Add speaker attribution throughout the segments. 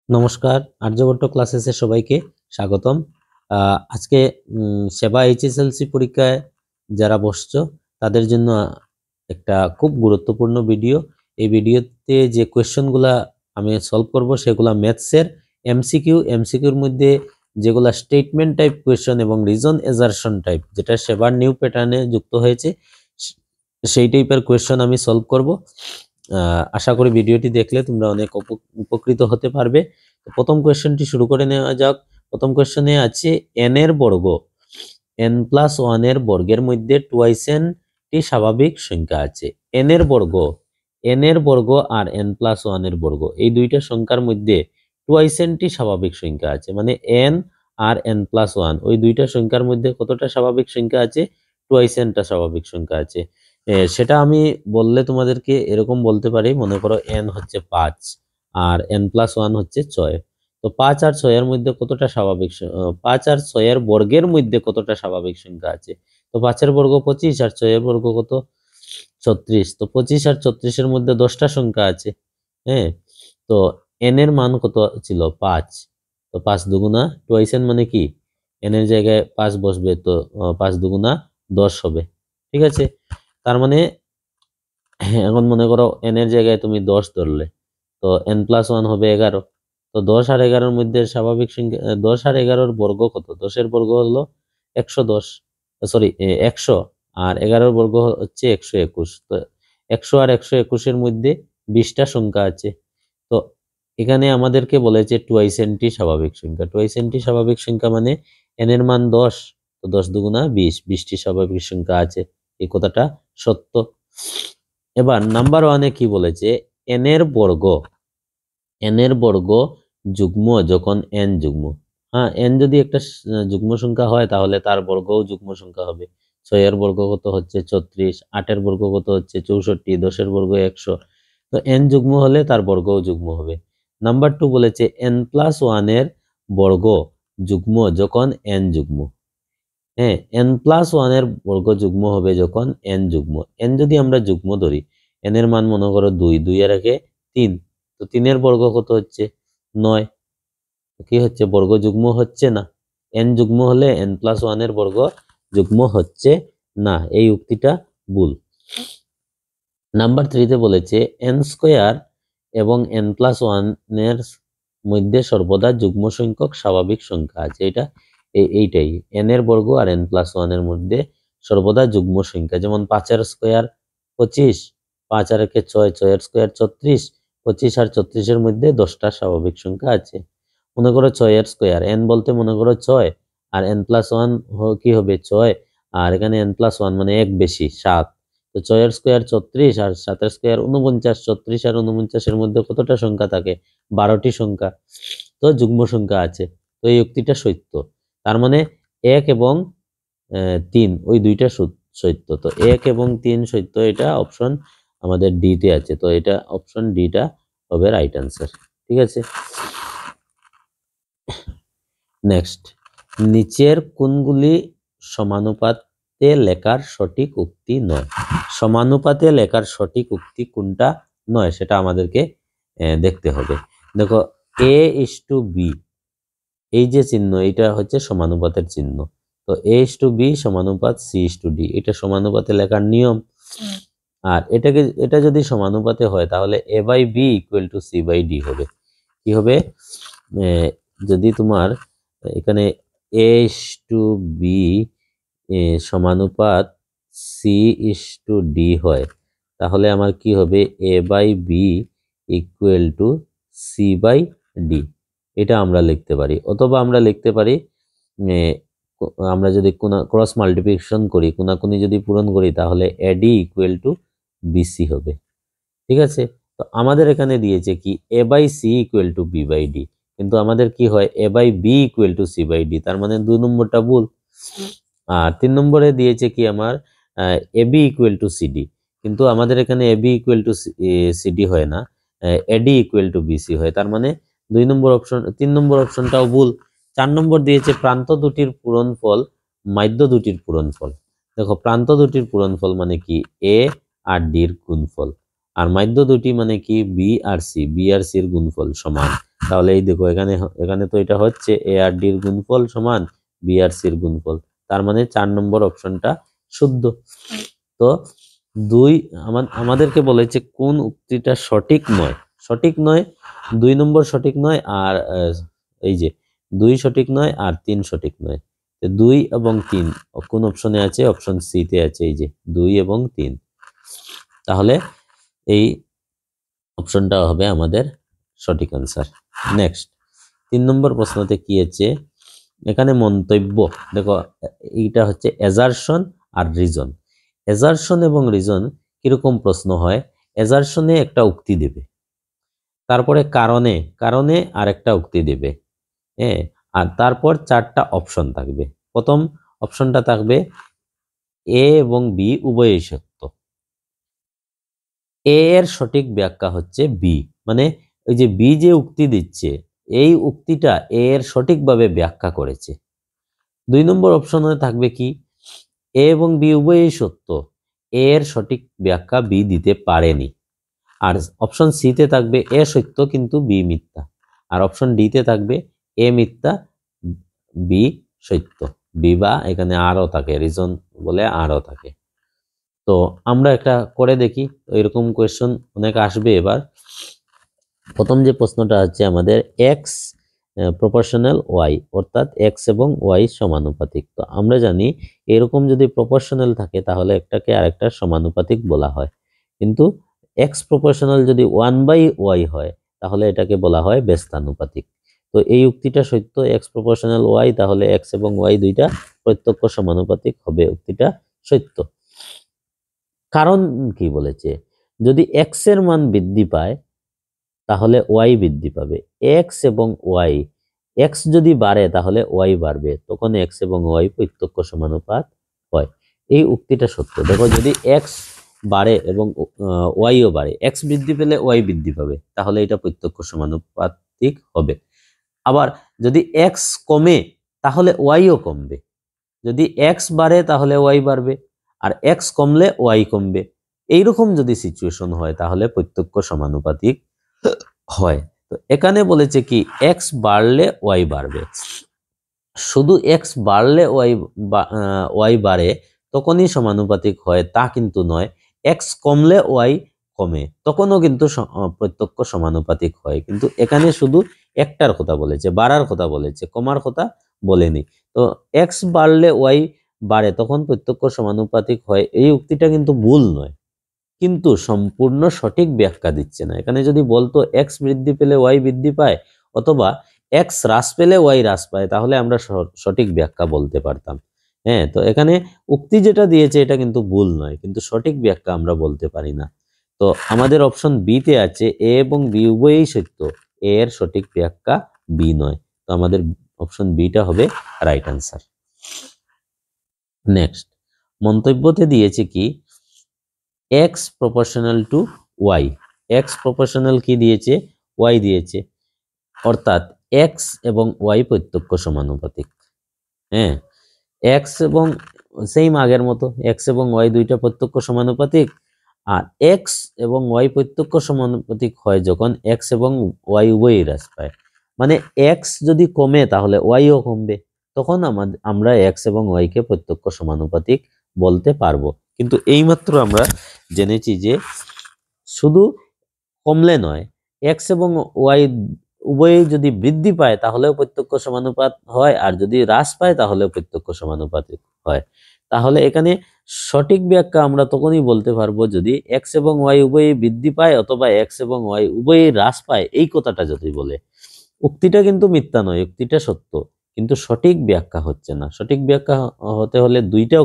Speaker 1: নমস্কার, আর্যভট্ট ক্লাসেসে সবাইকে স্বাগতম। আজকে সেবা এইচএসএলসি পরীক্ষায় যারা বসছো তাদের জন্য একটা খুব গুরুত্বপূর্ণ ভিডিও। এই ভিডিওতে যে কোয়েশ্চনগুলা আমি সলভ করব সেগুলা ম্যাথসের এমসিকিউর মধ্যে যেগুলা স্টেটমেন্ট টাইপ কোয়েশ্চন এবং রিজন এজারশন টাইপ, যেটা সেবার নিউ প্যাটার্নে যুক্ত হয়েছে, সেই টাইপের কোয়েশ্চন আমি সলভ করব। আশা করি ভিডিওটি দেখলে তোমরা অনেক উপকৃত হতে পারবে। প্রথম কোয়েশ্চনটি শুরু করে নেওয়া যাক। প্রথম কোয়েশ্চনে আছে n এর বর্গ, n+1 এর বর্গের মধ্যে টুয়াইস n টি স্বাভাবিক সংখ্যা আছে। n এর বর্গ আর n+1 এর বর্গ, এই দুইটা সংখ্যার মধ্যে টুয়াইস n টি স্বাভাবিক সংখ্যা আছে। মানে n আর n+1 ওই দুইটা সংখ্যার মধ্যে কতটা স্বাভাবিক সংখ্যা আছে? টুয়াইস n টা স্বাভাবিক সংখ্যা আছে। সেটা আমি বললে তোমাদেরকে এরকম বলতে পারি, মনে করো n হচ্ছে 5 আর n+1 হচ্ছে 6। তো 5 আর 6 এর মধ্যে কতটা স্বাভাবিক 5 আর 6 এর বর্গের মধ্যে কতটা স্বাভাবিক সংখ্যা আছে? তো 5 এর বর্গ 25 আর 6 এর বর্গ কত? 36। তো 25 আর 36 এর মধ্যে 10টা সংখ্যা আছে। হ্যাঁ, তো n এর মান কত ছিল? 5। তো 5 দুগুণা টুয়াইস n মানে কি? n এর জায়গায় 5 বসবে, তো 5 দুগুণা 10 হবে। ঠিক আছে, তার মানে এখন মনে করো n এর জায়গায় তুমি 10 ধরলে, তো n+1 হবে 11। তো 10 আর 11-র মধ্যে স্বাভাবিক সংখ্যা 10 আর 11-র বর্গ কত? 10-এর বর্গ হলো 110, সরি 100, আর 11-র বর্গ হচ্ছে 121। তো 100 আর 121-এর মধ্যে 20টা সংখ্যা আছে। তো এখানে আমাদেরকে বলেছে টুয়াইস n টি স্বাভাবিক সংখ্যা। টুয়াইস n টি স্বাভাবিক সংখ্যা মানে n এর মান 10, তো 10 দুগুণা 20টি স্বাভাবিক সংখ্যা আছে। এই কথাটা সত্য। এবার নাম্বার 1-এ কি বলেছে? n এর বর্গ যুগ্ম যখন n যুগ্ম। হ্যাঁ, n যদি একটা যুগ্ম সংখ্যা হয় তাহলে তার বর্গও যুগ্ম সংখ্যা হবে। 6 এর বর্গ কত হচ্ছে 36, 8 এর বর্গ কত হচ্ছে 64, 10 এর বর্গ 100। তো n যুগ্ম হলে তার বর্গও যুগ্ম হবে। নাম্বার 2 বলেছে n+1 এর বর্গ যুগ্ম যখন n যুগ্ম। হ্যাঁ, n+1 এর বর্গ যুগ্ম হবে যখন n যুগ্ম। n যদি আমরা যুগ্ম ধরি, n এর মান মনে করো 2, 2 এর আগে 3, তো 3 এর বর্গ কত হচ্ছে? 9। কি হচ্ছে? বর্গ যুগ্ম হচ্ছে না। n যুগ্ম হলে n+1 এর বর্গ যুগ্ম হচ্ছে না। এই উক্তিটা ভুল। নাম্বার 3-তে বলেছে n² এবং n+1 এর মধ্যে সর্বদা যুগ্ম সংখ্যক স্বাভাবিক সংখ্যা আছে। এইটাই n এর বর্গ আর n+1 এর মধ্যে সর্বদা যুগ্ম সংখ্যা। যেমন 5-এর স্কোয়ার 25, 5 আর 1 6, 6-এর স্কোয়ার 36, 25 আর 34 এর মধ্যে 10টা স্বাভাবিক সংখ্যা আছে। মনে করো 6-এর স্কোয়ার, n বলতে মনে করো 6 আর n+1 কি হবে? 6, আর এখানে n+1 মানে 1 বেশি 7। তো 6-এর স্কোয়ার 36 আর 7-এর স্কোয়ার 49। 36 আর 49-এর মধ্যে কতটা সংখ্যা থাকে? 12টি সংখ্যা। তো যুগ্ম সংখ্যা আছে। তো এই উক্তিটা সত্য। তার মানে 1 এবং 3 ওই দুইটা সত্য। তো 1 এবং 3 সত্য, এটা অপশন আমাদের ডি তে আছে। তো এটা অপশন ডিটা হবে রাইট অ্যান্সার। ঠিক আছে, নেক্সট, নিচের কোনগুলি সমানুপাতে লেখার সঠিক উক্তি নয়? সমানুপাতে লেখার সঠিক উক্তি কোনটা নয় সেটা আমাদেরকে দেখতে হবে। দেখো, a:b, এই যে চিহ্ন, এটা হচ্ছে সমানুপাতের চিহ্ন। তো a:b সমানুপাত c:d, এটা সমানুপাতে লেখার নিয়ম। আর এটা যদি সমানুপাতে হয় তাহলে a/b = c/d হবে। কি হবে? যদি তোমার এখানে a:b সমানুপাত c:d হয়, তাহলে আমার কি হবে? a/b = c/d। এটা আমরা লিখতে পারি। অথবা আমরা লিখতে পারি, আমরা যদি ক্রস মাল্টিপ্লিকেশন করি, কোনাকুনি যদি পূরণ করি, তাহলে ad = bc হবে। ঠিক আছে, তো আমাদের এখানে দিয়েছে কি a/c = b/d, কিন্তু আমাদের কি হয়? a/b = c/d, তার মানে 2 নম্বরটা ভুল। আর 3 নম্বরে দিয়েছে কি আমার ab = cd, কিন্তু আমাদের এখানে ab = cd হয় না, ad = bc হয়। তার মানে 2 নম্বর অপশন, 3 নম্বর অপশনটাও ভুল। 4 নম্বর দিয়েছে প্রান্ত দুটির পূরণফল মাধ্য দুটির পূরণফল। দেখো, প্রান্ত দুটির পূরণফল মানে কি? a আর d এর গুণফল। আর মাধ্য দুটি মানে কি? b আর c, b আর c এর গুণফল সমান। তাহলে এই দেখো এখানে এখানে তো এটা হচ্ছে এ আর ডি এর গুণফল সমান বি আর সি এর গুণফল, তার মানে 4 নম্বর অপশনটা শুদ্ধ। তো দুই আমাদেরকে বলেছে কোন উক্তিটা সঠিক নয়, সঠিক নয় 2 নম্বর সঠিক নয়, আর এই যে 2 সঠিক নয় আর 3 সঠিক নয়। 2 এবং 3 কোন অপশনে আছে? অপশন সি তে আছে, এই যে 2 এবং 3। তাহলে এই অপশনটা হবে আমাদের সঠিক আনসার। নেক্সট 3 নম্বর প্রশ্নতে কি আছে? এখানে মন্তব্য দেখো, এইটা হচ্ছে অ্যাজারশন আর রিজন। অ্যাজারশন এবং রিজন কিরকম প্রশ্ন হয়? অ্যাজারশনে একটা উক্তি দেবে, তারপরে কারণে কারণে আরেকটা উক্তি দেবে, হ্যাঁ, আর তারপর 4টা অপশন থাকবে। প্রথম অপশনটা থাকবে এ এবং বি উভয়ই সত্য। এ এর সঠিক ব্যাখ্যা হচ্ছে বি, মানে ওই যে বি যে উক্তি দিচ্ছে এই উক্তিটা এ এর সঠিকভাবে ব্যাখ্যা করেছে। 2 নম্বর অপশনে থাকবে কি? এ এবং বি উভয়ই সত্য, এ এর সঠিক ব্যাখ্যা বি দিতে পারেনি। আর অপশন সি তে থাকবে এ সত্য কিন্তু বি মিথ্যা। আর অপশন ডি তে থাকবে এ মিথ্যা বি সত্য। বি বা এখানে আরও থাকে, রিজন বলে আরও থাকে। তো আমরা একটা করে দেখি, তো এরকম কোয়েশ্চন অনেক আসবে। এবার প্রথম যে প্রশ্নটা হচ্ছে আমাদের এক্স প্রপোর্শনাল ওয়াই, অর্থাৎ এক্স এবং ওয়াই সমানুপাতিক। তো আমরা জানি এরকম যদি প্রপোর্শনাল থাকে তাহলে একটাকে আরেকটার সমানুপাতিক বলা হয়, কিন্তু এক্স প্রপোর্শনাল যদি 1/y হয় তাহলে এটাকে বলা হয় ব্যস্তানুপাতিক। তো এই উক্তিটা সত্য, এক্স প্রপোর্শনাল ওয়াই, তাহলে এক্স এবং ওয়াই দুইটা প্রত্যক্ষ সমানুপাতিক হবে, উক্তিটা সত্য। কারণ কি বলেছে? যদি এক্স এর মান বৃদ্ধি পায় তাহলে ওয়াই বৃদ্ধি পাবে। এক্স এবং ওয়াই, এক্স যদি বাড়ে তাহলে ওয়াই বাড়বে, তখন এক্স এবং ওয়াই প্রত্যক্ষ সমানুপাত হয়। এই উক্তিটা সত্য। দেখো যদি এক্স বাড়ে এবং ওয়াইও বাড়ে, এক্স বৃদ্ধি পেলে ওয়াই বৃদ্ধি পাবে, তাহলে এটা প্রত্যক্ষ সমানুপাতিক হবে। আবার যদি এক্স কমে তাহলে ওয়াইও কমবে, যদি এক্স বাড়ে তাহলে ওয়াই বাড়বে, আর এক্স কমলে ওয়াই কমবে। এইরকম যদি সিচুয়েশন হয় তাহলে প্রত্যক্ষ সমানুপাতিক হয়। তো এখানে বলেছে কি এক্স বাড়লে ওয়াই বাড়বে, শুধু এক্স বাড়লে ওয়াই বাড়ে তখনই সমানুপাতিক হয় তা কিন্তু নয়, এক্স কমলে ওয়াই কমে তখনও কিন্তু প্রত্যক্ষ সমানুপাতিক হয়। কিন্তু এখানে শুধু একটার কথা বলেছে, বাড়ার কথা বলেছে, কমার কথা বলেনি। তো এক্স বাড়লে ওয়াই বাড়ে তখন প্রত্যক্ষ সমানুপাতিক হয়, এই উক্তিটা কিন্তু ভুল নয়, কিন্তু সম্পূর্ণ সঠিক ব্যাখ্যা দিচ্ছে না। এখানে যদি বলতো এক্স বৃদ্ধি পেলে ওয়াই বৃদ্ধি পায় অথবা এক্স হ্রাস পেলে ওয়াই হ্রাস পায় তাহলে আমরা সঠিক ব্যাখ্যা বলতে পারতাম। হ্যাঁ, তো এখানে উক্তি যেটা দিয়েছে এটা কিন্তু ভুল নয়, কিন্তু সঠিক ব্যাখ্যা আমরা বলতে পারি না। তো আমাদের অপশন বি তে আছে এ এবং বি উভয়ই সত্য, এ এর সঠিক ব্যাখ্যা বি নয়। তো আমাদের অপশন বিটা হবে রাইট আনসার। নেক্সট মন্তব্যতে দিয়েছে কি X proportional to Y, X proportional কি দিয়েছে? ওয়াই দিয়েছে, অর্থাৎ এক্স এবং ওয়াই প্রত্যক্ষ সমানুপাতিক। হ্যাঁ, এক্স এবং সেম আগের মতো এক্স এবং ওয়াই দুইটা প্রত্যক্ষ সমানুপাতিক, আর এক্স এবং ওয়াই প্রত্যক্ষ সমানুপাতিক হয় যখন এক্স এবং ওয়াই উভয়ই হ্রাস পায়। মানে এক্স যদি কমে তাহলে ওয়াইও কমবে, তখন আমরা এক্স এবং ওয়াইকে প্রত্যক্ষ সমানুপাতিক বলতে পারবো। কিন্তু এইমাত্র আমরা জেনেছি যে শুধু কমলে নয়, এক্স এবং ওয়াই উভয়ই যদি বৃদ্ধি পায় তাহলেও প্রত্যক্ষ সমানুপাত হয়, আর যদি হ্রাস পায় তাহলেও প্রত্যক্ষ সমানুপাতিক হয়। তাহলে এখানে সঠিক ব্যাখ্যা আমরা তখনই বলতে পারবো যদি এক্স এবং ওয়াই উভয়ই বৃদ্ধি পায় অথবা এক্স এবং ওয়াই উভয়ই হ্রাস পায়, এই কথাটা যদি বলে। উক্তিটা কিন্তু মিথ্যা নয়, উক্তিটা সত্য, কিন্তু সঠিক ব্যাখ্যা হচ্ছে না। সঠিক ব্যাখ্যা হতে হলে দুইটা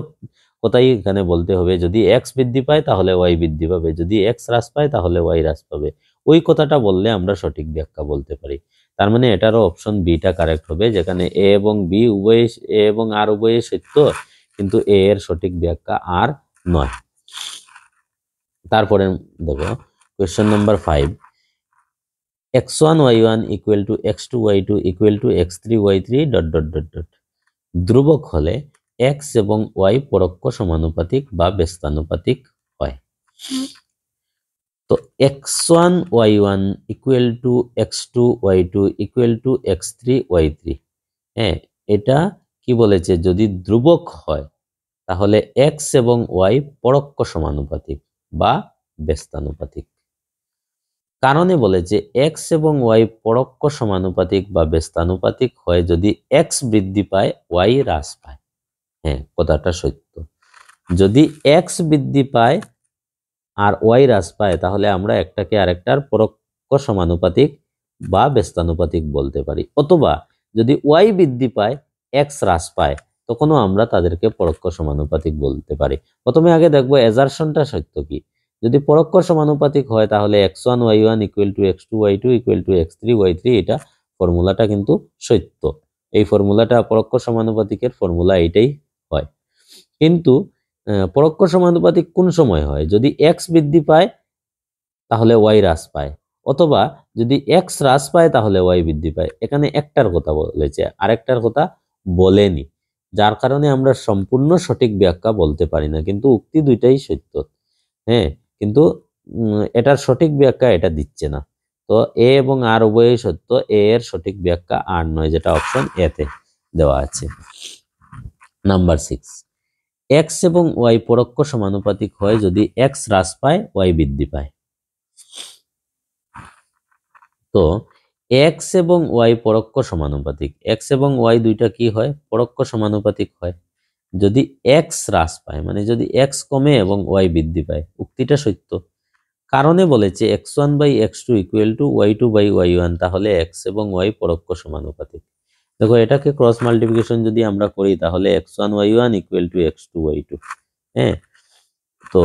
Speaker 1: কথাই এখানে বলতে হবে, যদি এক্স বৃদ্ধি পায় তাহলে ওয়াই বৃদ্ধি পাবে, যদি এক্স হ্রাস পায় তাহলে ওয়াই হ্রাস পাবে। ওই কথাটা বললে আমরা সঠিক ব্যাখ্যা বলতে পারি। তার মানে এটারও অপশন বিটা কারেক্ট হবে, যেখানে এ এবং বি উভয়, এ এবং আর উভয় সত্য, কিন্তু এ এর সঠিক ব্যাখ্যা আর নয়। তারপরে দেখো question number 5, x1 y1 equal to x2 y2 equal to x3 y3 ... ধ্রুবক হলে x এবং y পরোক্ষ সমানুপাতিক বা ব্যস্তানুপাতিক হয়। তো x1 y1 equal to x2 y2 equal to x3 y3। হ্যাঁ, এটা কি বলেছে, যদি ধ্রুবক হয় তাহলে x এবং y পরোক্ষ সমানুপাতিক বা ব্যস্তানুপাতিক। কারণে বলেছে x এবং y পরোক্ষ সমানুপাতিক বা ব্যস্তানুপাতিক হয় যদি x বৃদ্ধি পায় y হ্রাস পায়। হ্যাঁ, কথাটা সত্য। যদি x বৃদ্ধি পায় আর y হ্রাস পায় তাহলে আমরা একটাকে আরেকটার পরোক্ষ সমানুপাতিক বা ব্যস্তানুপাতিক বলতে পারি, অথবা যদি y বৃদ্ধি পায় x হ্রাস পায় তখনও আমরা তাদেরকে পরোক্ষ সমানুপাতিক বলতে পারি। প্রথমে আগে দেখবো অ্যাজারশনটা সত্য কি। যদি পরোক্ষ সমানুপাতিক হয় তাহলে x1 y1 equal to x2 y2 equal to x3 y3, এটা ফর্মুলাটা কিন্তু সত্য। এই ফর্মুলাটা পরোক্ষ সমানুপাতিকের ফর্মুলা এটাই হয়। কিন্তু পরোক্ষ সমানুপাতিক কোন সময় হয়, যদি x বৃদ্ধি পায় তাহলে y হ্রাস পায়, অথবা যদি x হ্রাস পায় তাহলে y বৃদ্ধি পায়। এখানে একটার কথা বলেছে, আরেকটার কথা বলেনি, যার কারণে আমরা সম্পূর্ণ সঠিক ব্যাখ্যা বলতে পারি না, কিন্তু উক্তি দুইটাই সত্য। হ্যাঁ, কিন্তু এটার সঠিক ব্যাখ্যা এটা দিচ্ছে না। তো এ এবং আর উভয়ই সত্য, এ এর সঠিক ব্যাখ্যা আর নয়, যেটা অপশন এ তে দেওয়া আছে। নাম্বার 6, x এবং y পরোক্ষ সমানুপাতিক হয় যদি x হ্রাস পায় y বৃদ্ধি পায়। তো x এবং y পরোক্ষ সমানুপাতিক, x এবং y দুইটা কি হয়, পরোক্ষ সমানুপাতিক হয় যদি x হ্রাস পায়, মানে যদি x কমে এবং y বৃদ্ধি পায়। উক্তিটা সত্য। কারণে বলেছে x1 by x2 equal to y2 by y1, তাহলে x এবং y পরোক্ষ সমানুপাতিক। দেখো, এটাকে ক্রস মাল্টিপ্লিকেশন যদি আমরা করি তাহলে x1 y1 equal to x2 y2। হ্যাঁ, তো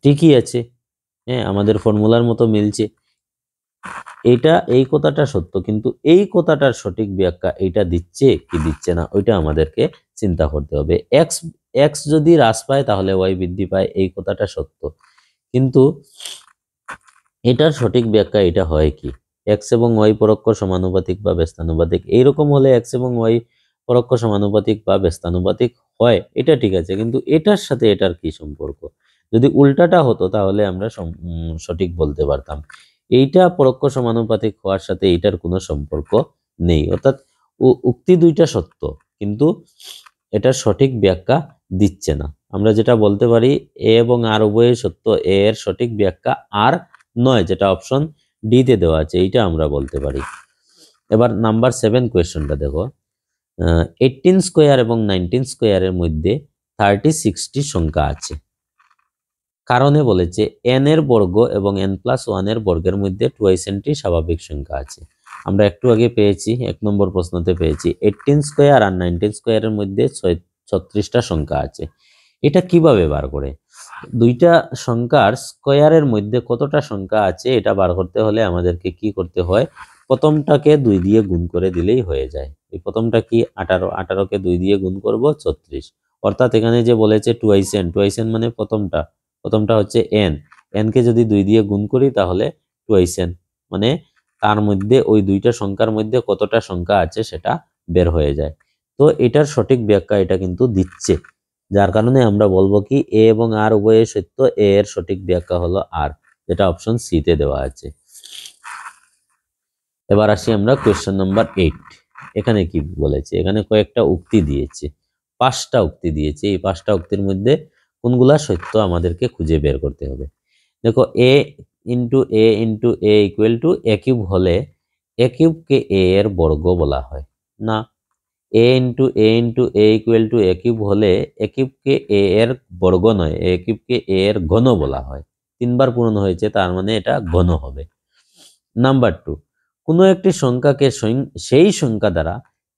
Speaker 1: ঠিকই আছে। হ্যাঁ, আমাদের ফর্মুলার মতো মিলছে। এই কথাটা সত্য, কিন্তু এই কথাটার সঠিক ব্যাখ্যা এইটা দিচ্ছে কি দিচ্ছে না ওইটা আমাদেরকে চিন্তা করতে হবে। x যদি হ্রাস পায় তাহলে y বৃদ্ধি পায়, এই কথাটা সত্য, কিন্তু এটার সঠিক ব্যাখ্যা এটা হয় কি, x এবং y পরোক্ষ সমানুপাতিক বা ব্যস্তানুপাতিক। এইরকম হলে x এবং y পরোক্ষ সমানুপাতিক বা ব্যস্তানুপাতিক হয়, এটা ঠিক আছে, কিন্তু এটার সাথে এটার কি সম্পর্ক? যদি উল্টাটা হতো তাহলে আমরা সঠিক বলতে পারতাম। এইটা পরোক্ষ সমানুপাতিক হওয়ার সাথে এইটার কোনো সম্পর্ক নেই, অর্থাৎ উক্তি দুইটা সত্য, কিন্তু এটার সঠিক ব্যাখ্যা দিচ্ছে না। আমরা যেটা বলতে পারি এ এবং আর উভয়ই সত্য, এ এর সঠিক ব্যাখ্যা আর নয়, যেটা অপশন ডি তে দেওয়া আছে, এইটা আমরা বলতে পারি। এবার নাম্বার 7 কোয়েশ্চনটা দেখো, 18 স্কোয়ার এবং 19 স্কোয়ারের মধ্যে 36টি সংখ্যা আছে। কারণে বলেছে n এর বর্গ এবং n+1 এর বর্গের মধ্যে 2n টি স্বাভাবিক সংখ্যা আছে। আমরা একটু আগে পেয়েছি, 1 নম্বর প্রশ্নতে পেয়েছি 18 স্কোয়ার আর 19 স্কোয়ারের মধ্যে 36টা সংখ্যা আছে। এটা কিভাবে বার করে? দুইটা সংখ্যার স্কোয়ারের মধ্যে কতটা সংখ্যা আছে এটা বার করতে হলে আমাদেরকে কি করতে হয়, প্রথমটাকে 2 দিয়ে গুণ করে দিলেই হয়ে যায়। এই প্রথমটা কি 18, 18কে 2 দিয়ে গুণ করব 36, অর্থাৎ এখানে যে বলেছে 2n মানে প্রথমটা হচ্ছে n কে যদি 2 দিয়ে গুণ করি তাহলে 2n, মানে তার মধ্যে ওই দুইটা সংখ্যার মধ্যে কতটা সংখ্যা আছে সেটা বের হয়ে যায়। তো এটার সঠিক ব্যাখ্যা এটা কিন্তু দিচ্ছে, যার কারণে আমরা বলবো কি এ এবং আর উভয়ই সত্য, এ এর সঠিক ব্যাখ্যা হলো আর, যেটা অপশন সি তে দেওয়া আছে। এবার আসি আমরা কোয়েশ্চেন নাম্বার 8। এখানে কি বলেছে, এখানে কয়েকটা উক্তি দিয়েছে, 5টা উক্তি দিয়েছে। এই 5টা উক্তির মধ্যে কোনগুলা সত্য আমাদেরকে খুঁজে বের করতে হবে। দেখো, a into A equal two a cube হলে a কিউবকে a এর বর্গ বলা হয় না। a into A equal two a cube হলে a কিউবকে a এর বর্গ নয়, a কিউবকে a এর ঘন বলা হয়। 3বার পূরণ হয়েছে, তার মানে এটা ঘন হবে। নাম্বার 2, কোনো একটি সংখ্যাকে সেই সংখ্যা দ্বারা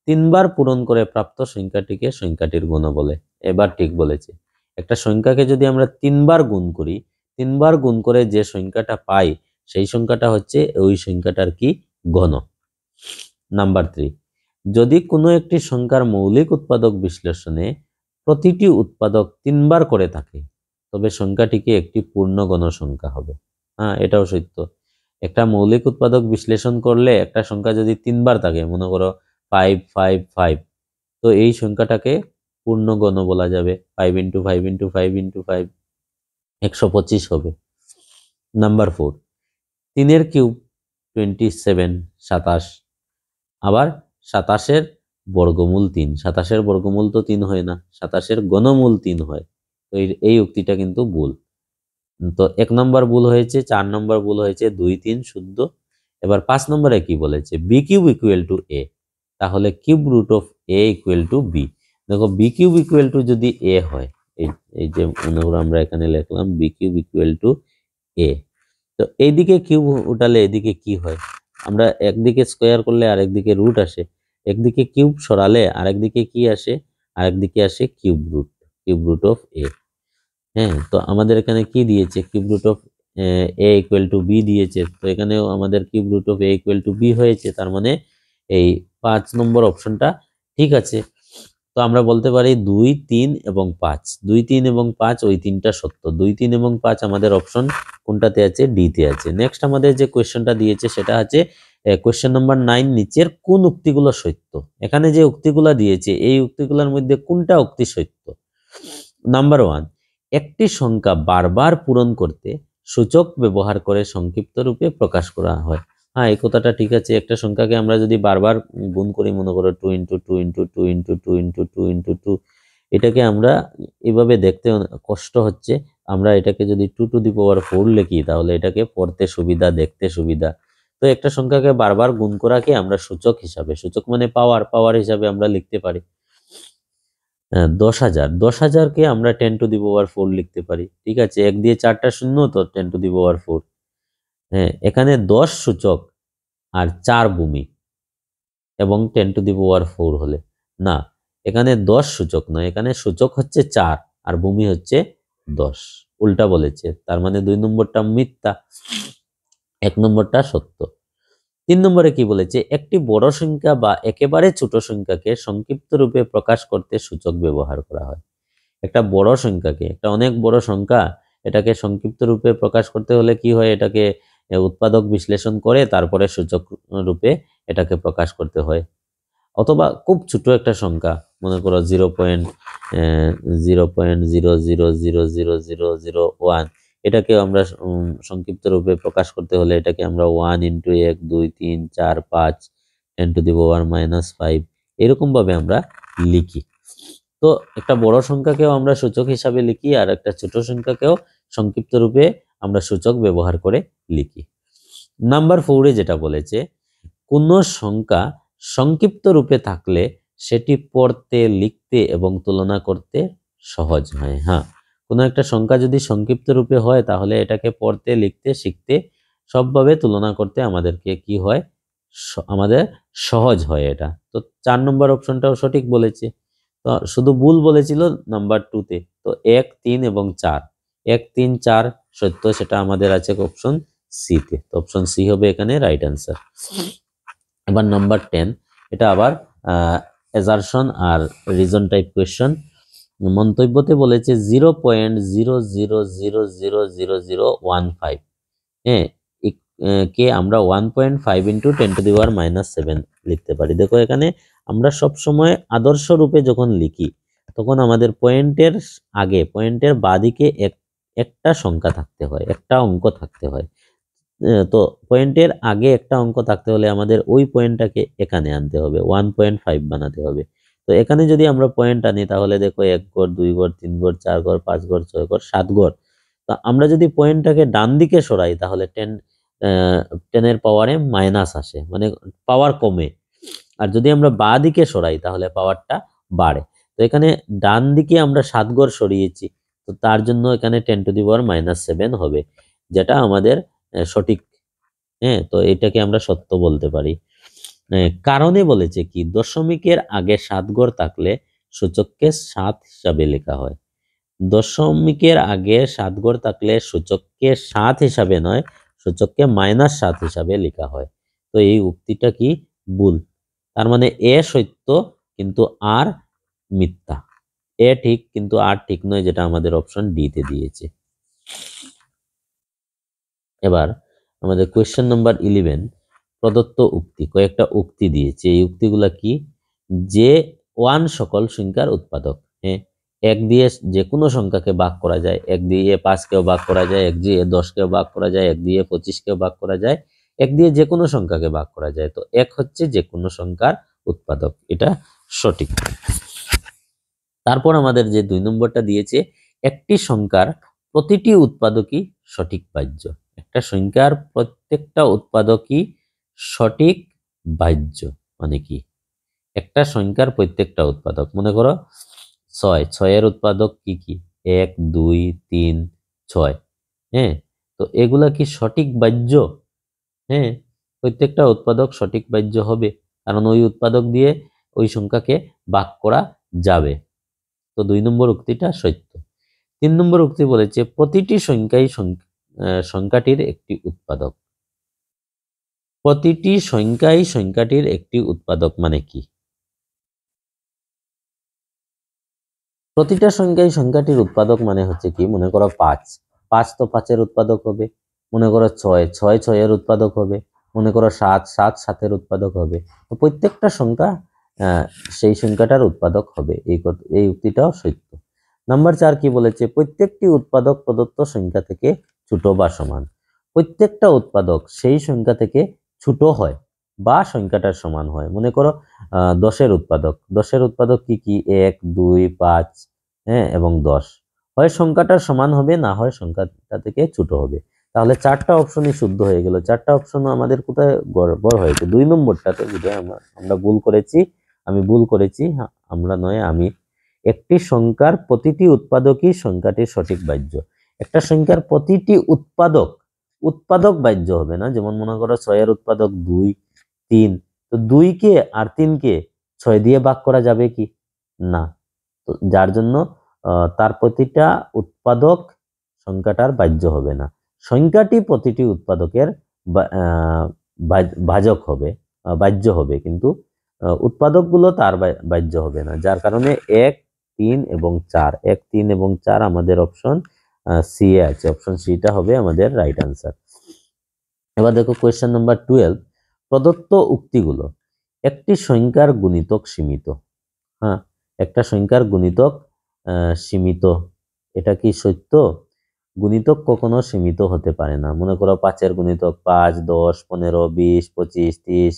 Speaker 1: 3বার পূরণ করে প্রাপ্ত সংখ্যাটিকে সংখ্যাটির গুণ বলে। এবার ঠিক বলেছে, একটা সংখ্যাকে যদি আমরা 3বার গুণ করি, 3বার গুণ করে যে সংখ্যাটা পাই সেই সংখ্যাটা হচ্ছে ওই সংখ্যাটার কি, ঘন। নাম্বার 3, যদি কোনো একটি সংখ্যার মৌলিক উৎপাদক বিশ্লেষণে প্রতিটি উৎপাদক 3বার করে থাকে তবে সংখ্যাটিকে একটি পূর্ণগণ সংখ্যা হবে। হ্যাঁ, এটাও সত্য। একটা মৌলিক উৎপাদক বিশ্লেষণ করলে একটা সংখ্যা যদি 3বার থাকে, মনে করো 5 5 5, তো এই সংখ্যাটাকে পূর্ণগণ বলা যাবে। 5 × 5 × 5 × 5 125 হবে। Number 4, 3 cube 27, 27। আবার 27 বর্গমূল 3, 27 বর্গমূল তো 3 হয় না, 27 ঘনমূল 3 হয়। তো এই উক্তিটা কিন্তু ভুল। তো 1 নম্বর ভুল হয়েছে, 4 নম্বর ভুল হয়েছে, 2, 3 শুদ্ধ। এবার 5 নম্বরে কি বলেছে, B cube equal to A, তাহলে cube root of A equal to B. দেখো বি কিউব ইকুয়াল টু যদি এ হয়, এই যে মনে করো আমরা এখানে লিখলাম বি কিউব ইকুয়াল টু এ, তো এইদিকে কিউব উঠালে এদিকে কি হয়, আমরা একদিকে স্কোয়ার করলে আরেকদিকে রুট আসে, একদিকে কিউব সরালে আরেকদিকে কি আসে, আরেকদিকে আসে কিউব রুট অফ এ। হ্যাঁ, তো আমাদের এখানে কি দিয়েছে, cube root of A equal to B দিয়েছে, তো এখানেও আমাদের cube root of A equal to B হয়েছে, তার মানে এই 5 নম্বর অপশনটা ঠিক আছে। তো আমরা বলতে পারি 2, 3 এবং 5, 2, 3 এবং 5 ওই তিনটা সত্য, 2, 3 এবং 5 আমাদের অপশন কোনটাতে আছে, ডি তে আছে। নেক্সট আমাদের যে কোয়েশ্চেনটা দিয়েছে সেটা আছে কোয়েশ্চেন নাম্বার 9, নিচের কোন উক্তিগুলো সত্য। এখানে যে উক্তিগুলো দিয়েছে এই উক্তিগুলোর মধ্যে কোনটা উক্তি সত্য। নাম্বার 1, একটি সংখ্যা বারবার পূরণ করতে সূচক ব্যবহার করে সংক্ষিপ্ত রূপে প্রকাশ করা হয়। হ্যাঁ, এই কথাটা ঠিক আছে। একটা সংখ্যাকে আমরা যদি বারবার গুণ করি, মনে করো 2 into 2 into 2 into 2 into 2 into 2, এটাকে আমরা এভাবে দেখতে কষ্ট হচ্ছে, আমরা এটাকে যদি 2 টু দি পাওয়ার 4 লিখি তাহলে এটাকে পড়তে সুবিধা, দেখতে সুবিধা। তো একটা সংখ্যাকে বারবার গুণ করাকে আমরা সূচক হিসাবে, সূচক মানে পাওয়ার হিসাবে আমরা লিখতে পারি। 10,000, 10,000কে আমরা 10 টু দি পাওয়ার 4 লিখতে পারি। ঠিক আছে, 1 দিয়ে 4টা শূন্য, তো 10 টু দি পাওয়ার 4। হ্যাঁ, এখানে 10 সূচক আর 4 ভূমি এবং 10 টু দি পাওয়ার 4 হলে না, এখানে 10 সূচক নয়, এখানে সূচক হচ্ছে 4 আর ভূমি হচ্ছে 10, উল্টা বলেছে, তার মানে 2 নম্বরটা মিথ্যা, 1 নম্বরটা সত্য। 3 নম্বরে কি বলেছে, একটি বড় সংখ্যা বা একেবারে ছোট সংখ্যাকে সংক্ষিপ্ত রূপে প্রকাশ করতে সূচক ব্যবহার করা হয়। একটা বড় সংখ্যাকে, একটা অনেক বড় সংখ্যা, এটাকে সংক্ষিপ্ত রূপে প্রকাশ করতে হলে কি হয়, এটাকে উৎপাদক বিশ্লেষণ করে তারপরে সূচক রূপে এটাকে প্রকাশ করতে হয়। অথবা খুব ছোট একটা সংখ্যা, মনে করো 0.0.0000001, এটাকে আমরা সংক্ষিপ্ত রূপে প্রকাশ করতে হলে এটাকে আমরা 1 ইন্টু 1, 2, 3, 4, 5, 10 টু দি পাওয়ার -5 এরকম ভাবে আমরা লিখি। তো একটা বড় সংখ্যাকেও আমরা সূচক হিসাবে লিখি, আর একটা ছোট সংখ্যাকেও সংক্ষিপ্ত রূপে আমরা সূচক ব্যবহার করে লিখি। নাম্বার 4 যেটা বলেছে, কোন সংখ্যা সংক্ষিপ্ত রূপে থাকলে সেটি পড়তে, লিখতে এবং তুলনা করতে সহজ হয়। হ্যাঁ, কোনো একটা সংখ্যা যদি সংক্ষিপ্ত রূপে হয় তাহলে এটাকে পড়তে, লিখতে, শিখতে সবভাবে তুলনা করতে আমাদেরকে কি হয়, আমাদের সহজ হয় এটা। তো 4 নম্বর অপশনটাও সঠিক বলেছে। তো শুধু ভুল বলেছিল নাম্বার 2তে। তো 1, 3 এবং 4, 1, 3, 4 সত্য, সেটা আমাদের আছে অপশন সি তে। তো অপশন সি হবে এখানে রাইট অ্যান্সার। এবার নাম্বার 10, এটা আবার অ্যাজারশন আর রিজন টাইপ কোয়েশ্চন। মন্তব্যতে বলেছে 0.00000015, হ্যাঁ, কে আমরা 1.5 ইন্টু 10 টু দি পাওয়ার -7 লিখতে পারি। দেখো এখানে আমরা সব সময় আদর্শ রূপে যখন লিখি তখন আমাদের পয়েন্টের আগে, পয়েন্টের বাঁদিকে একটা সংখ্যা থাকতে হয়, একটা অঙ্ক থাকতে হয়। তো পয়েন্টের আগে একটা অঙ্ক থাকতে হলে আমাদের ওই পয়েন্টটাকে এখানে আনতে হবে, 1.5 বানাতে হবে। তো এখানে যদি আমরা পয়েন্ট আনি তাহলে দেখো 1 ঘর, 2 ঘর, 3 ঘর, 4 ঘর, 5 ঘর, 6 ঘর, 7 ঘর। তো আমরা যদি পয়েন্টটাকে ডান দিকে সরাই তাহলে 10 এর পাওয়ারে মাইনাস আসে, মানে পাওয়ার কমে। আর যদি আমরা বাঁ দিকে সরাই তাহলে পাওয়ারটা বাড়ে। তো এখানে ডান দিকে আমরা 7 ঘর সরিয়েছি, তো তার জন্য এখানে 10 টু দি পাওয়ার -7 হবে, যেটা আমাদের সঠিক। হ্যাঁ, তো এটাকে আমরা সত্য বলতে পারি। কারণে বলেছে কি, দশমিকের আগে 7 ঘর থাকলে সূচককে 7 হিসাবে লেখা হয়। দশমিকের আগে 7 ঘর থাকলে সূচককে 7 হিসাবে নয়, সূচককে -7 হিসাবে লেখা হয়। তো এই উক্তিটা কি, ভুল। তার মানে এ সত্য কিন্তু আর মিথ্যা, এ ঠিক কিন্তু আর ঠিক নয়, যেটা আমাদের অপশন ডি তে দিয়েছে। এবার আমাদের কোয়েশ্চেন নাম্বার 11, প্রদত্ত উক্তি, কয়েকটা উক্তি দিয়েছে। এই উক্তিগুলা কি, যে 1 সকল সংখ্যার উৎপাদক। হ্যাঁ, এক দিয়ে যে কোনো সংখ্যাকে ভাগ করা যায়, এক দিয়ে 5কেও ভাগ করা যায়, এক দিয়ে 10কেও ভাগ করা যায়, এক দিয়ে 25কেও ভাগ করা যায়, এক দিয়ে যে কোনো সংখ্যাকে ভাগ করা যায়। তো এক হচ্ছে যে কোনো সংখ্যার উৎপাদক, এটা সঠিক। তারপর আমাদের যে 2 নম্বরটা দিয়েছে, একটি সংখ্যার প্রতিটি উৎপাদকই সঠিক বাহ্য। একটা সংখ্যার প্রত্যেকটা উৎপাদকই সঠিক বাহ্য মানে কি? একটা সংখ্যার প্রত্যেকটা উৎপাদক, মনে করো 6, 6-এর উৎপাদক কি কি? 1, 2, 3, 6। হ্যাঁ, তো এগুলা কি সঠিক বাহ্য? হ্যাঁ, প্রত্যেকটা উৎপাদক সঠিক বাহ্য হবে, কারণ ওই উৎপাদক দিয়ে ওই সংখ্যাকে ভাগ করা যাবে। তো 2 নম্বর উক্তিটা সত্য। 3 নম্বর উক্তি বলেছে প্রতিটি সংখ্যাই সংখ্যাটির একটি উৎপাদক। প্রতিটি সংখ্যাই সংখ্যাটির একটি উৎপাদক মানে কি? প্রতিটা সংখ্যাই সংখ্যাটির উৎপাদক মানে হচ্ছে কি? মনে করো 5, 5 তো 5-এর উৎপাদক হবে। মনে করো 6, 6 6-এর উৎপাদক হবে। মনে করো 7, 7 7-এর উৎপাদক হবে। তো প্রত্যেকটা সংখ্যা সেই সংখ্যাটার উৎপাদক হবে। এই উক্তিটাও সত্য। নাম্বার 4 কি বলেছে? প্রত্যেকটি উৎপাদক প্রদত্ত সংখ্যা থেকে ছোট বা সমান। প্রত্যেকটা উৎপাদক সেই সংখ্যা থেকে ছোট হয় বা সংখ্যাটার সমান হয়। মনে করো 10-এর উৎপাদক, 10-এর উৎপাদক কি কি? 1, 2, 5, হ্যাঁ এবং 10। হয় সংখ্যাটার সমান হবে, না হয় সংখ্যাটা থেকে ছোট হবে। তাহলে 4টা অপশনই শুদ্ধ হয়ে গেল। 4টা অপশনও আমাদের কোথায় গড়বড় হয়েছে? 2 নম্বরটাতে বোধহয় আমরা ভুল করেছি। আমি ভুল করেছি, আমরা নয় আমি। একটি সংখ্যার প্রতিটি উৎপাদকই সংখ্যাটির সঠিক বাহ্য। একটা সংখ্যার প্রতিটি উৎপাদক বাহ্য হবে না। যেমন মনে করো 6-এর উৎপাদক 2, 3, তো 2 কে আর 3 কে 6 দিয়ে ভাগ করা যাবে কি? না। তো যার জন্য তার প্রতিটা উৎপাদক সংখ্যাটার বাহ্য হবে না। সংখ্যাটি প্রতিটি উৎপাদকের ভাজক হবে, বাহ্য হবে, কিন্তু উৎপাদকগুলো তার বাহ্য হবে না। যার কারণে 1, 3 এবং 4, 1, 3 এবং 4 আমাদের অপশন সি এ আছে। অপশন সিটা হবে আমাদের রাইট আনসার। এবার দেখো কোয়েশ্চেন নাম্বার 12। প্রদত্ত উক্তিগুলো। একটি সংখ্যার গুণিতক সীমিত। হ্যাঁ, একটা সংখ্যার গুণিতক সীমিত, এটা কি সত্য? গুণিতক কখনো সীমিত হতে পারে না। মনে করো 5-এর গুণিতক 5, 10, 15, 20, 25, 30,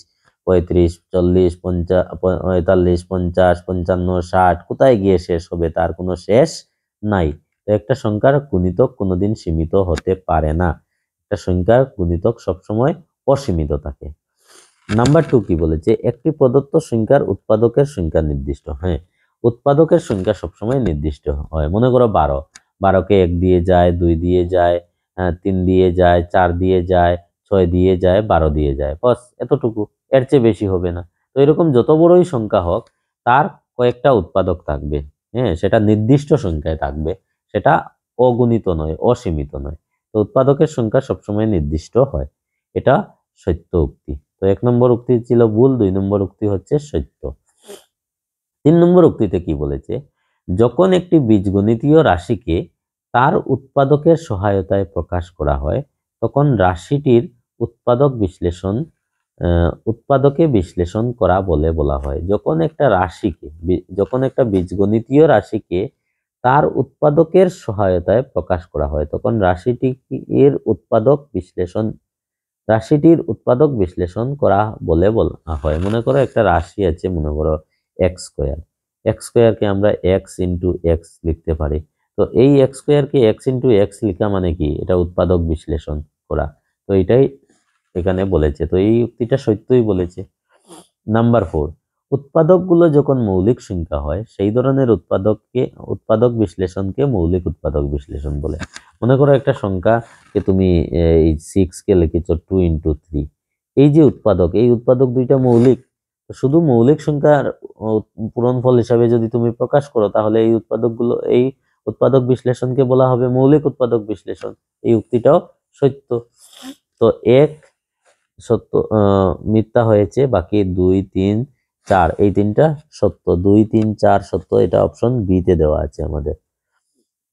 Speaker 1: 35, 40, 50, 45, 50, 55, 60, কোথায় গিয়ে শেষ হবে? তার কোনো শেষ নাই। তো একটা সংখ্যার গুণিতক কোনোদিন সীমিত হতে পারে না। একটা সংখ্যার গুণিতক সবসময় অসীমিত থাকে। নাম্বার 2 কি বলেছে? একটি প্রদত্ত সংখ্যার উৎপাদকের সংখ্যা নির্দিষ্ট। হ্যাঁ, উৎপাদকের সংখ্যা সবসময় নির্দিষ্ট হয়। মনে করো 12, 12কে 1 দিয়ে যায়, 2 দিয়ে যায়, 3 দিয়ে যায়, 4 দিয়ে যায়, 6 দিয়ে যায়, 12 দিয়ে যায়, বাস এতটুকু, এর চেয়ে বেশি হবে না। তো এরকম যত বড়ই সংখ্যা হোক, তার কয়েকটা উৎপাদক থাকবে। হ্যাঁ, সেটা নির্দিষ্ট সংখ্যায় থাকবে, সেটা অগণিত নয়, অসীমিত নয়। তো উৎপাদকের সংখ্যা সবসময় নির্দিষ্ট হয়, এটা সত্য উক্তি। তো 1 নম্বর উক্তি ছিল ভুল, 2 নম্বর উক্তি হচ্ছে সত্য। 3 নম্বর উক্তিতে কি বলেছে? যখন একটি বীজগণিতীয় রাশিকে তার উৎপাদকের সহায়তায় প্রকাশ করা হয়, তখন রাশিটির উৎপাদকে বিশ্লেষণ করা বলে বলা হয়। যখন একটা বীজগণিতীয় রাশিকে তার উৎপাদকের সহায়তায় প্রকাশ করা হয়, তখন রাশিটির উৎপাদক বিশ্লেষণ করা বলে বলা হয়। মনে করো একটা রাশি আছে, মনে করো এক্স স্কোয়ার। এক্স স্কোয়ারকে আমরা এক্স ইন্টু এক্স লিখতে পারি। তো এই এক্স স্কোয়ারকে এক্স ইন্টু এক্স লেখা মানে কি? এটা উৎপাদক বিশ্লেষণ করা। তো এটাই এখানে বলেছে। তো এই উক্তিটা সত্যই বলেছে। নাম্বার 4, উৎপাদকগুলো যখন মৌলিক সংখ্যা হয়, সেই ধরনের উৎপাদক বিশ্লেষণকে মৌলিক উৎপাদক বিশ্লেষণ বলে। মনে করো একটা সংখ্যাকে তুমি এই 6 কে লিখেছো 2 ইন্টু 3, এই যে উৎপাদক, এই উৎপাদক দুইটা মৌলিক। শুধু মৌলিক সংখ্যার পূরণফল হিসাবে যদি তুমি প্রকাশ করো, তাহলে এই উৎপাদক বিশ্লেষণকে বলা হবে মৌলিক উৎপাদক বিশ্লেষণ। এই উক্তিটাও সত্য। তো 1 সত্য, মিথ্যা হয়েছে, বাকি 2 3 4 এই তিনটা সত্য। 2 3 4 সত্য, এটা অপশন বি তে দেওয়া আছে আমাদের।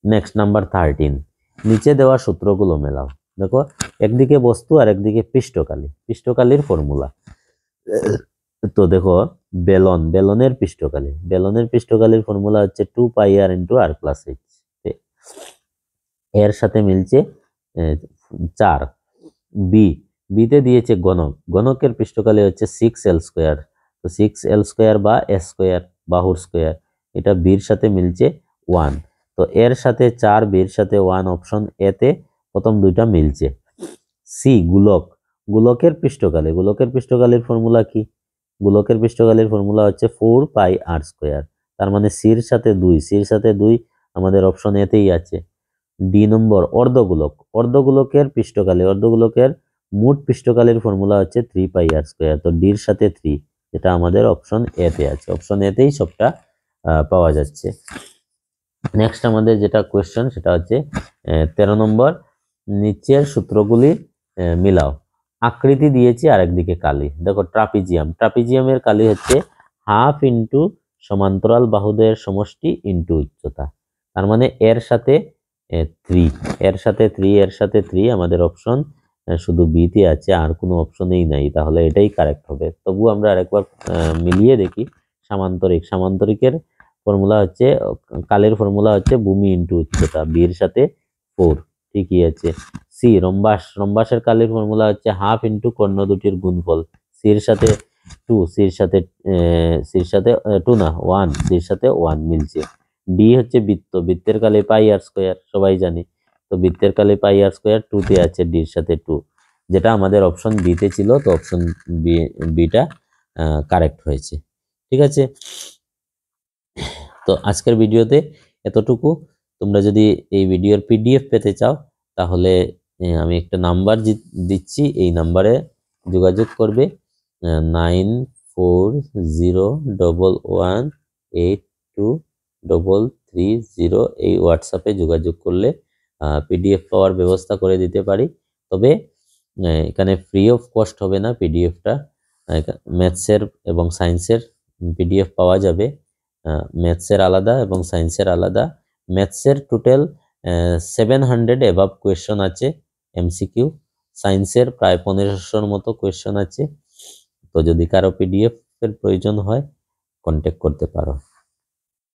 Speaker 1: নেক্সট নাম্বার 13, নিচে দেওয়া সূত্রগুলো মেলাও। দেখো, একদিকে বস্তু আর একদিকে পৃষ্ঠকালী, পৃষ্ঠকালীর ফর্মুলা। তো দেখো বেলনের পৃষ্ঠকালের ফর্মুলা হচ্ছে 2πr into r plus H. এর সাথে মিলছে 4। বিতে দিয়েছে গণকের পৃষ্ঠকালে হচ্ছে 6l²। তো 6l² বা s² বাহুর স্কোয়ার, এটা বির সাথে মিলছে 1। তো এর সাথে 4, বির সাথে 1, অপশন এতে প্রথম দুইটা মিলছে। সি গোলকের পৃষ্ঠকালের ফর্মুলা কি? গোলকের পৃষ্ঠকালের ফর্মুলা হচ্ছে 4πr²। তার মানে সির সাথে 2 আমাদের অপশন এতেই আছে। ডি নম্বর অর্ধগোলকের মোট পৃষ্ঠকালের ফর্মুলা হচ্ছে 3πr²। তো ডির সাথে 3, যেটা আমাদের অপশন এতে আছে। অপশন এতেই সবটা পাওয়া যাচ্ছে। নেক্সট আমাদের যেটা কোয়েশ্চেন সেটা হচ্ছে 13 নম্বর, নিচের সূত্রগুলি মিলাও। আকৃতি দিয়েছি আর একদিকে কালি। দেখো ট্রাপিজিয়ামের কালি হচ্ছে হাফ ইন্টু সমান্তরাল বাহুদের সমষ্টি ইন্টু উচ্চতা। তার মানে এর সাথে 3, এর সাথে 3 আমাদের অপশন শুধু বিতে আছে, আর কোনো অপশনেই নাই। তাহলে এটাই কারেক্ট হবে। তবু আমরা আরেকবার মিলিয়ে দেখি। সামান্তরিকের ফর্মুলা হচ্ছে, কালের ফর্মুলা হচ্ছে ভূমি ইন্টু উচ্চতা, বির সাথে 4, ঠিকই আছে। সি রম্বাসের কালের ফর্মুলা হচ্ছে হাফ ইন্টু কর্ণ দুটির গুণফল, সির সাথে 2, সির সাথে 2 না 1, সির সাথে 1 মিলছে। ডি হচ্ছে বৃত্তের কালে πr², সবাই জানি। তো বৃত্তের কালে πr², 2তে আছে, ডির সাথে 2, যেটা আমাদের অপশন বিতে ছিল। তো অপশন বিটা কারেক্ট হয়েছে। ঠিক আছে, তো আজকের ভিডিওতে এতটুকু। তোমরা যদি এই ভিডিওর পিডিএফ পেতে চাও তাহলে আমি একটা নাম্বার দিচ্ছি, এই নাম্বারে যোগাযোগ করবে। 9401182330, এই হোয়াটসঅ্যাপে যোগাযোগ করলে পিডিএফ পাওয়ার ব্যবস্থা করে দিতে পারি। তবে এখানে ফ্রি অফ কস্ট হবে না পিডিএফটা। ম্যাথসের এবং সায়েন্সের পিডিএফ পাওয়া যাবে, ম্যাথসের আলাদা এবং সায়েন্সের আলাদা। ম্যাথসের টোটাল 700 এবাব কোয়েশ্চন আছে এমসিকিউ, সায়েন্সের প্রায় 1500-র মতো কোয়েশ্চন আছে। তো যদি কারো পিডিএফ এর প্রয়োজন হয় কন্ট্যাক্ট করতে পারো।